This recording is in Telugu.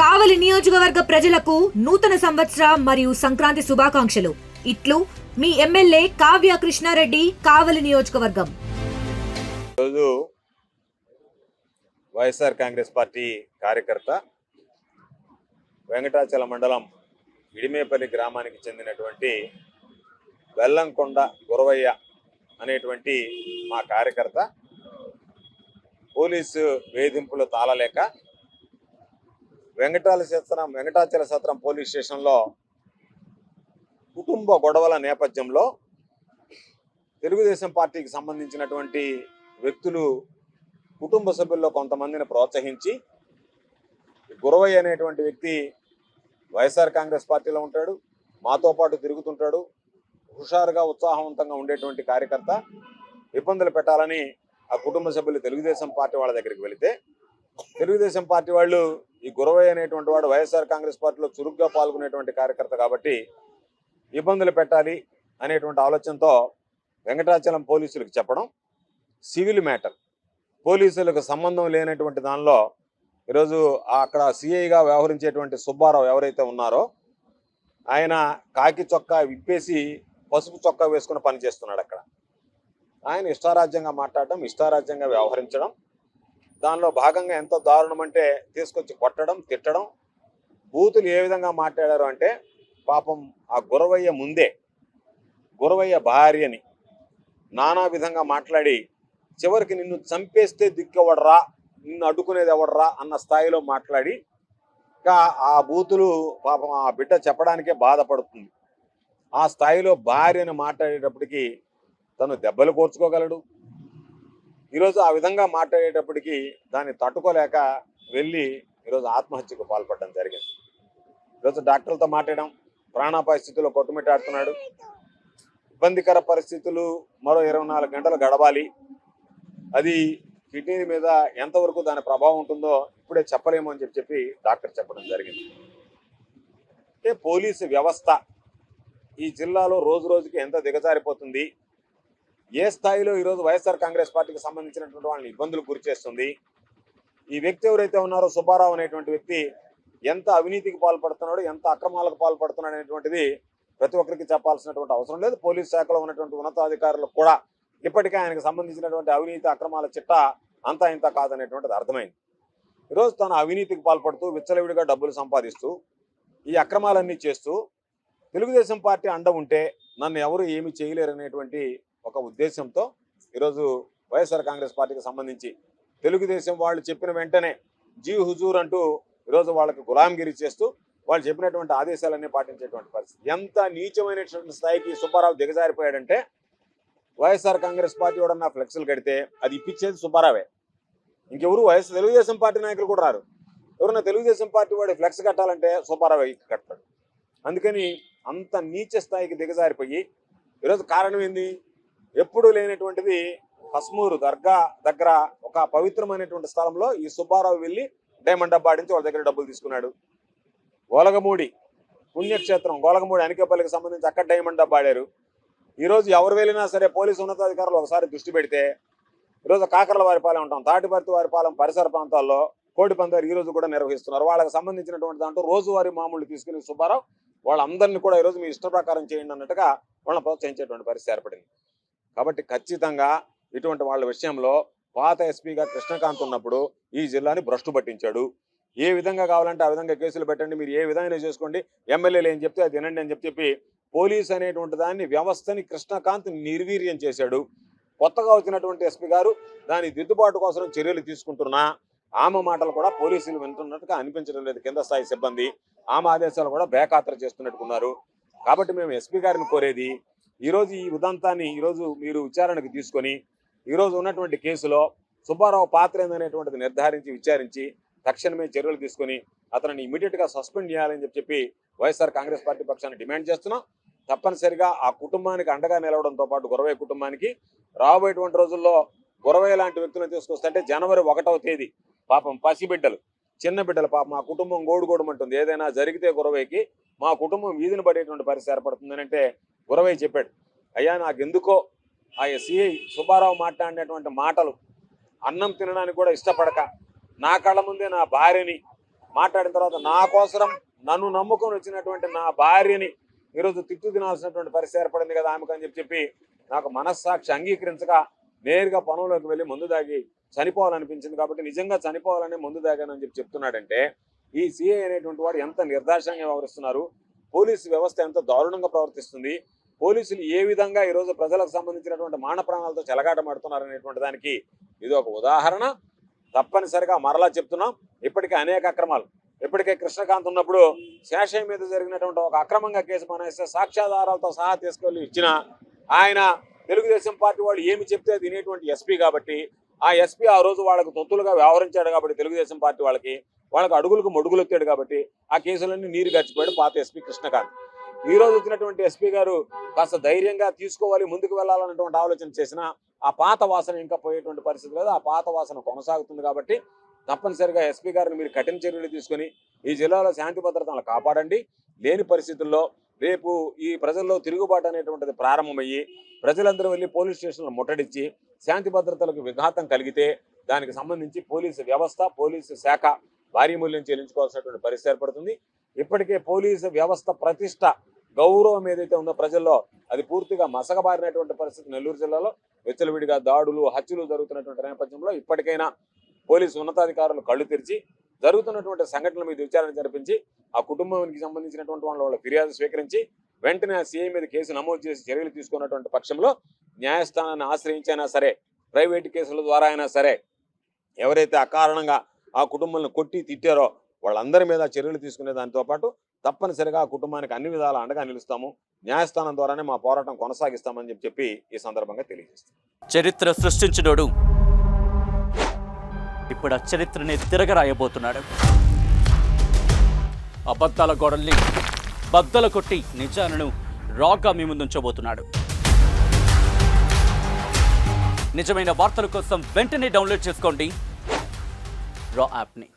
కావలి నియోజకవర్గ ప్రజలకు నూతన సంవత్సర మరియు సంక్రాంతి శుభాకాంక్షలు. ఇట్లు మీ ఎమ్మెల్యే కావ్య కృష్ణారెడ్డి, కావలి నియోజకవర్గం. రోజు వైఎస్ఆర్ కాంగ్రెస్ పార్టీ కార్యకర్త వెంకటాచల మండలం ఇడిమేపల్లి గ్రామానికి చెందినటువంటి బెల్లంకొండ గురవయ్య అనేటువంటి మా కార్యకర్త పోలీసు వేధింపులు తాళలేక వెంకటాచల సత్రం పోలీస్ స్టేషన్లో కుటుంబ గొడవల నేపథ్యంలో తెలుగుదేశం పార్టీకి సంబంధించినటువంటి వ్యక్తులు కుటుంబ సభ్యుల్లో కొంతమందిని ప్రోత్సహించి గురవయ్య అనేటువంటి వ్యక్తి వైఎస్ఆర్ కాంగ్రెస్ పార్టీలో ఉంటాడు, మాతో పాటు తిరుగుతుంటాడు, హుషారుగా ఉత్సాహవంతంగా ఉండేటువంటి కార్యకర్త ఇబ్బందులు పెట్టాలని ఆ కుటుంబ సభ్యులు తెలుగుదేశం పార్టీ వాళ్ళ దగ్గరికి వెళితే తెలుగుదేశం పార్టీ వాళ్ళు ఈ గురవయ్య అనేటువంటి వాడు వైఎస్ఆర్ కాంగ్రెస్ పార్టీలో చురుగ్గా పాల్గొనేటువంటి కార్యకర్త కాబట్టి ఇబ్బందులు పెట్టాలి అనేటువంటి ఆలోచనతో వెంకటాచలం పోలీసులకు చెప్పడం, సివిల్ మ్యాటర్ పోలీసులకు సంబంధం లేనటువంటి దానిలో ఈరోజు అక్కడ సిఐగా వ్యవహరించేటువంటి సుబ్బారావు ఎవరైతే ఉన్నారో ఆయన కాకి చొక్కా విప్పేసి పసుపు చొక్కా వేసుకుని పనిచేస్తున్నాడు. అక్కడ ఆయన ఇష్టారాజ్యంగా మాట్లాడడం, ఇష్టారాజ్యంగా వ్యవహరించడం, దానిలో భాగంగా ఎంత దారుణం అంటే తీసుకొచ్చి కొట్టడం, తిట్టడం, బూతులు ఏ విధంగా మాట్లాడారు అంటే పాపం ఆ గురవయ్య ముందే గురవయ్య భార్యని నానా విధంగా మాట్లాడి చివరికి నిన్ను చంపేస్తే దిక్కెవడరా, నిన్ను అడ్డుకునేది ఎవడరా అన్న స్థాయిలో మాట్లాడి ఇంకా ఆ బూతులు పాపం ఆ బిడ్డ చెప్పడానికే బాధపడుతుంది. ఆ స్థాయిలో భార్యను మాట్లాడేటప్పటికీ తను దెబ్బలు కోర్చుకోగలడు. ఈరోజు ఆ విధంగా మాట్లాడేటప్పటికీ దాన్ని తట్టుకోలేక వెళ్ళి ఈరోజు ఆత్మహత్యకు పాల్పడడం జరిగింది. ఈరోజు డాక్టర్లతో మాట్లాడడం, ప్రాణాపాయ స్థితిలో కొట్టుమిట్టాడుతున్నాడు. ఇబ్బందికర పరిస్థితులు మరో 24 గంటలు గడవాలి. అది కిడ్నీ మీద ఎంతవరకు దాని ప్రభావం ఉంటుందో ఇప్పుడే చెప్పలేము అని చెప్పి డాక్టర్ చెప్పడం జరిగింది. అంటే పోలీసు వ్యవస్థ ఈ జిల్లాలో రోజు రోజుకి ఎంత దిగజారిపోతుంది, ఏ స్థాయిలో ఈరోజు వైఎస్ఆర్ కాంగ్రెస్ పార్టీకి సంబంధించినటువంటి వాళ్ళని ఇబ్బందులు గురి చేస్తుంది. ఈ వ్యక్తి ఎవరైతే ఉన్నారో సుబ్బారావు అనేటువంటి వ్యక్తి ఎంత అవినీతికి పాల్పడుతున్నాడు, ఎంత అక్రమాలకు పాల్పడుతున్నాడు అనేటువంటిది ప్రతి ఒక్కరికి చెప్పాల్సినటువంటి అవసరం లేదు. పోలీస్ శాఖలో ఉన్నటువంటి ఉన్నతాధికారులకు కూడా ఇప్పటికే ఆయనకు సంబంధించినటువంటి అవినీతి అక్రమాల చిట్టా అంతా ఇంత కాదనేటువంటిది అర్థమైంది. ఈరోజు తను అవినీతికి పాల్పడుతూ విచ్చలవిడిగా డబ్బులు సంపాదిస్తూ ఈ అక్రమాలన్నీ చేస్తూ తెలుగుదేశం పార్టీ అండ ఉంటే నన్ను ఎవరు ఏమి చేయలేరనేటువంటి ఒక ఉద్దేశంతో ఈరోజు వైఎస్ఆర్ కాంగ్రెస్ పార్టీకి సంబంధించి తెలుగుదేశం వాళ్ళు చెప్పిన వెంటనే జీ హుజూర్ అంటూ ఈరోజు వాళ్ళకి గులాంగిరి చేస్తూ వాళ్ళు చెప్పినటువంటి ఆదేశాలన్నీ పాటించేటువంటి పరిస్థితి. ఎంత నీచమైనటువంటి స్థాయికి సుబ్బారావు దిగజారిపోయాడంటే వైఎస్ఆర్ కాంగ్రెస్ పార్టీ ఎవడన్నా ఫ్లెక్సులు కడితే అది ఇప్పించేది సుబ్బారావే, ఇంకెవరు తెలుగుదేశం పార్టీ నాయకులు కూడా రారు. ఎవరన్నా తెలుగుదేశం పార్టీ వాడు ఫ్లెక్స్ కట్టాలంటే సుబ్బారావు కడతాడు. అందుకని అంత నీచ స్థాయికి దిగజారిపోయి ఈరోజు కారణం ఏంది, ఎప్పుడూ లేనటువంటిది హస్మూరు దర్గా దగ్గర ఒక పవిత్రమైనటువంటి స్థలంలో ఈ సుబ్బారావు వెళ్ళి డైమండ్ డబ్బా ఆడించి వాళ్ళ దగ్గర డబ్బులు తీసుకున్నాడు. గోలగమూడి పుణ్యక్షేత్రం గోలగమూడి అనకాపల్లికి సంబంధించి అక్కడ డైమండ్ డబ్బా ఆడారు. ఈరోజు ఎవరు వెళ్ళినా సరే పోలీసు ఉన్నతాధికారులు ఒకసారి దృష్టి పెడితే ఈరోజు కాకర్లవారిపాలెం ఉంటాం, తాటిపర్తివారిపాలెం పరిసర ప్రాంతాల్లో కోడి పందాలు ఈరోజు కూడా నిర్వహిస్తున్నారు. వాళ్ళకి సంబంధించినటువంటి దాంట్లో రోజువారీ మామూలు తీసుకుని సుబ్బారావు వాళ్ళందరినీ కూడా ఈరోజు మీ ఇష్ట ప్రకారం చేయండి అన్నట్టుగా వాళ్ళని ప్రోత్సహించేటువంటి పరిస్థితి ఏర్పడింది. కాబట్టి ఖచ్చితంగా ఇటువంటి వాళ్ళ విషయంలో పాత ఎస్పీగా కృష్ణకాంత్ ఉన్నప్పుడు ఈ జిల్లాని భ్రష్టు పట్టించాడు. ఏ విధంగా కావాలంటే ఆ విధంగా కేసులు పెట్టండి, మీరు ఏ విధంగా చేసుకోండి, ఎమ్మెల్యేలు ఏం చెప్తే అది వినండి అని చెప్పి పోలీస్ అనేటువంటి దాన్ని వ్యవస్థని కృష్ణకాంత్ నిర్వీర్యం చేశాడు. కొత్తగా వచ్చినటువంటి ఎస్పీ గారు దాని దిద్దుబాటు కోసం చర్యలు తీసుకుంటున్నా ఆమె మాటలు కూడా పోలీసులు వింటున్నట్టుగా అనిపించడం లేదు. కింద స్థాయి సిబ్బంది ఆమె ఆదేశాలు కూడా బేఖాతరు చేస్తున్నట్టుకున్నారు. కాబట్టి మేము ఎస్పీ గారిని కోరేది ఈరోజు ఈ ఉదంతాన్ని ఈరోజు మీరు విచారణకు తీసుకొని ఈరోజు ఉన్నటువంటి కేసులో సుబ్బారావు పాత్ర ఏందనేటువంటిది నిర్ధారించి విచారించి తక్షణమే చర్యలు తీసుకొని అతనిని ఇమీడియట్గా సస్పెండ్ చేయాలని చెప్పి వైఎస్ఆర్ కాంగ్రెస్ పార్టీ పక్షాన్ని డిమాండ్ చేస్తున్నాం. తప్పనిసరిగా ఆ కుటుంబానికి అండగా నిలవడంతో పాటు గురవయ్య కుటుంబానికి రాబోయేటువంటి రోజుల్లో గురవయ్య లాంటి వ్యక్తులను తీసుకొస్తే జనవరి 1వ తేదీ పాపం పసిబిడ్డలు, చిన్న బిడ్డలు పాపం మా కుటుంబం గోడుగోడమంటుంది. ఏదైనా జరిగితే గురవయ్యకి మా కుటుంబం వీధిని పడేటువంటి పరిస్థితి ఏర్పడుతుందని అంటే గురవయ్య చెప్పాడు, అయ్యా నాకెందుకో ఆ సిఐ సుబ్బారావు మాట్లాడినటువంటి మాటలు అన్నం తినడానికి కూడా ఇష్టపడక నా కళ్ళ ముందే నా భార్యని మాట్లాడిన తర్వాత నా కోసరం నన్ను నమ్ముకొని వచ్చినటువంటి నా భార్యని ఈరోజు తిట్టు తినాల్సినటువంటి పరిస్థితి ఏర్పడింది కదా ఆమెకు అని చెప్పి నాకు మనస్సాక్షి అంగీకరించక నేరుగా పొలంలోకి వెళ్ళి మందు దాగి చనిపోవాలనిపించింది. కాబట్టి నిజంగా చనిపోవాలని మందు దాగానని చెప్తున్నాడంటే ఈ సిఐ అనేటువంటి వాడు ఎంత నిర్దాక్షంగా వ్యవహరిస్తున్నారు, పోలీసు వ్యవస్థ ఎంత దారుణంగా ప్రవర్తిస్తుంది, పోలీసులు ఏ విధంగా ఈరోజు ప్రజలకు సంబంధించినటువంటి మాన ప్రాణాలతో చెలగాటమాడుతున్నారు అనేటువంటి దానికి ఇది ఒక ఉదాహరణ. తప్పనిసరిగా మరలా చెప్తున్నాం, ఇప్పటికే అనేక అక్రమాలు, ఇప్పటికే కృష్ణకాంత్ ఉన్నప్పుడు శేషయ్య మీద జరిగినటువంటి ఒక అక్రమంగా కేసు మనేస్తే సాక్ష్యాధారాలతో సహా తీసుకెళ్లి ఇచ్చిన ఆయన తెలుగుదేశం పార్టీ వాళ్ళు ఏమి చెప్తే తినేటువంటి ఎస్పీ కాబట్టి ఆ ఎస్పీ ఆ రోజు వాళ్ళకు తొత్తులుగా వ్యవహరించాడు కాబట్టి తెలుగుదేశం పార్టీ వాళ్ళకి అడుగులకు మొడుగులు ఎత్తాడు కాబట్టి ఆ కేసులన్నీ నీరు గడిచిపోయాడు పాత ఎస్పీ కృష్ణకాంత్. ఈ రోజు వచ్చినటువంటి ఎస్పీ గారు కాస్త ధైర్యంగా తీసుకోవాలి, ముందుకు వెళ్ళాలన్నటువంటి ఆలోచన చేసినా ఆ పాత వాసన ఇంకా పోయేటువంటి పరిస్థితి లేదు, ఆ పాత వాసన కొనసాగుతుంది. కాబట్టి తప్పనిసరిగా ఎస్పీ గారిని మీరు కఠిన చర్యలు తీసుకొని ఈ జిల్లాలో శాంతి భద్రతలను కాపాడండి. లేని పరిస్థితుల్లో రేపు ఈ ప్రజల్లో తిరుగుబాటు అనేటువంటిది ప్రారంభమయ్యి ప్రజలందరూ వెళ్ళి పోలీస్ స్టేషన్లు ముట్టడించి శాంతి భద్రతలకు విఘాతం కలిగితే దానికి సంబంధించి పోలీసు వ్యవస్థ, పోలీసు శాఖ భారీ మూల్యం చెల్లించుకోవాల్సినటువంటి పరిస్థితి ఏర్పడుతుంది. ఇప్పటికే పోలీసు వ్యవస్థ ప్రతిష్ట, గౌరవం ఏదైతే ఉందో ప్రజల్లో అది పూర్తిగా మసకబారినటువంటి పరిస్థితి నెల్లూరు జిల్లాలో విచ్చలవిడిగా దాడులు, హత్యలు జరుగుతున్నటువంటి నేపథ్యంలో ఇప్పటికైనా పోలీసు ఉన్నతాధికారులు కళ్ళు తెరిచి జరుగుతున్నటువంటి సంఘటనల మీద విచారణ జరిపించి ఆ కుటుంబానికి సంబంధించినటువంటి వాళ్ళ ఫిర్యాదు స్వీకరించి వెంటనే ఆ సీఐ మీద కేసు నమోదు చేసి చర్యలు తీసుకున్నటువంటి పక్షంలో న్యాయస్థానాన్ని ఆశ్రయించైనా సరే, ప్రైవేటు కేసుల ద్వారా అయినా సరే ఎవరైతే అకారణంగా ఆ కుటుంబాలను కొట్టి తిట్టారో వాళ్ళందరి మీద చర్యలు తీసుకునే దానితో పాటు తప్పనిసరిగా ఆ కుటుంబానికి అన్ని విధాల అండగా నిలుస్తాము, న్యాయస్థానం ద్వారానే మా పోరాటం కొనసాగిస్తామని చెప్పి ఈ సందర్భంగా తెలియజేస్తాం. చరిత్ర సృష్టించినోడు ఇప్పుడు ఆ చరిత్రని తిరగరాయబోతున్నాడు. అబద్ధాల గోడల్ని బద్దలు కొట్టి నిజాలను రాగా మీ ముందుంచబోతున్నాడు. నిజమైన వార్తల కోసం వెంటనే డౌన్లోడ్ చేసుకోండి రా యాప్ని.